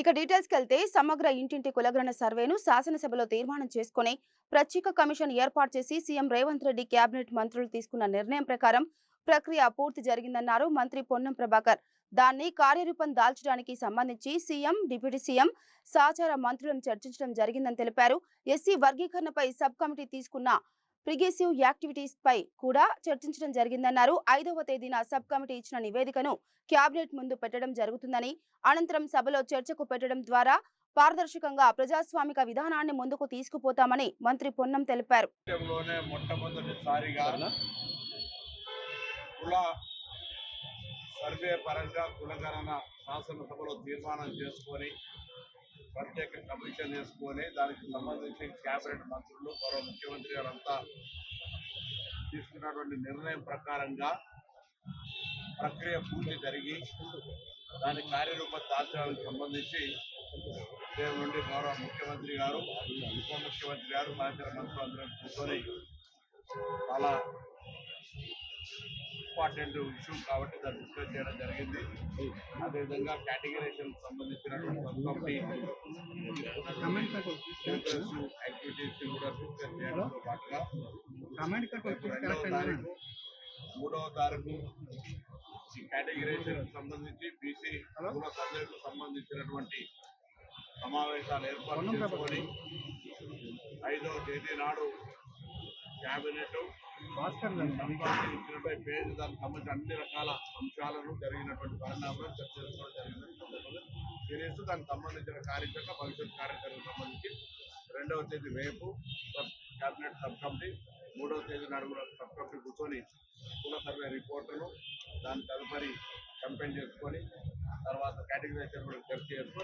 ఇక డీటెయిల్స్కి వెళ్తే సమగ్ర ఇంటింటి కులగణన సర్వేను శాసనసభలో తీర్మానం చేసుకుని ప్రత్యేక కమిషన్ ఏర్పాటు చేసి సీఎం రేవంత్ రెడ్డి కేబినెట్ మంత్రులు తీసుకున్న నిర్ణయం ప్రకారం ప్రక్రియ పూర్తి జరిగిందన్నారు మంత్రి పొన్నం ప్రభాకర్. దాన్ని కార్యరూపం దాల్చడానికి సంబంధించి సీఎం, డిప్యూటీ సీఎం, సహచార మంత్రులను చర్చించడం జరిగిందని తెలిపారు. ఎస్సీ వర్గీకరణపై సబ్ కమిటీ తీసుకున్న ప్రిగెసివ్ యాక్టివిటీస్ పై కూడా చర్చించడం జరిగిందన్నారు. 5వ తేదీన సబ్ కమిటీ ఇచ్చిన నివేదికను కేబినెట్ ముందు పెట్టడం జరుగుతుందని, అనంతరం సభలో చర్చకు పెట్టడం ద్వారా పారదర్శకంగా ప్రజాస్వామిక విధానాన్ని ముందుకు తీసుకుపోతామని మంత్రి పొన్నం తెలిపారు. మొట్టమొదటిసారిగా కుల సర్వే పరంగా కులగణన శాసనసభలో తీర్మానం చేసుకొని ప్రత్యేక కమిషన్ వేసుకొని దానికి సంబంధించి కేబినెట్ మంత్రులు గౌరవ ముఖ్యమంత్రి గారంతా తీసుకున్నటువంటి నిర్ణయం ప్రకారంగా ప్రక్రియ పూర్తి జరిగి దాని కార్యరూపం దాల్చడానికి సంబంధించి ఉదయం నుండి గౌరవ ముఖ్యమంత్రి గారు, ఉప ముఖ్యమంత్రి గారు, సహచార మంత్రులు అందరం కూర్చొని చాలా ఇంపార్టెంట్ ఇష్యూ కాబట్టి దాన్ని డిస్కస్ చేయడం జరిగింది. అదేవిధంగా కేటగిరేషన్ సంబంధించినటువంటి యాక్టివిటీస్ కూడా డిస్కస్ చేయడంతో పాటుగా 3వ తారీఖు ఈ కేటగిరేషన్ సంబంధించి బీసీ కుల సర్వేకు సంబంధించినటువంటి సమావేశాలు ఏర్పాటు చేసుకొని 5వ తేదీ నాడు క్యాబినెట్ సంబంధించినటువంటి పేరు దానికి సంబంధించిన అన్ని రకాల అంశాలను జరిగినటువంటి పరిణామాలను చర్చ చేసుకోవడం జరిగింది. తెలియదు దానికి సంబంధించిన కార్యక్రమం భవిష్యత్ కార్యక్రమం సంబంధించి 2వ తేదీ రేపు క్యాబినెట్ సబ్ కమిటీ, 3వ తేదీ నాడు కూడా సబ్ కమిటీ కూర్చొని కుల సర్వే రిపోర్టును దాని తదుపరి కంపెయిన్ చేసుకొని తర్వాత కేటగిరైజేషన్ కూడా చర్చ చేసుకొని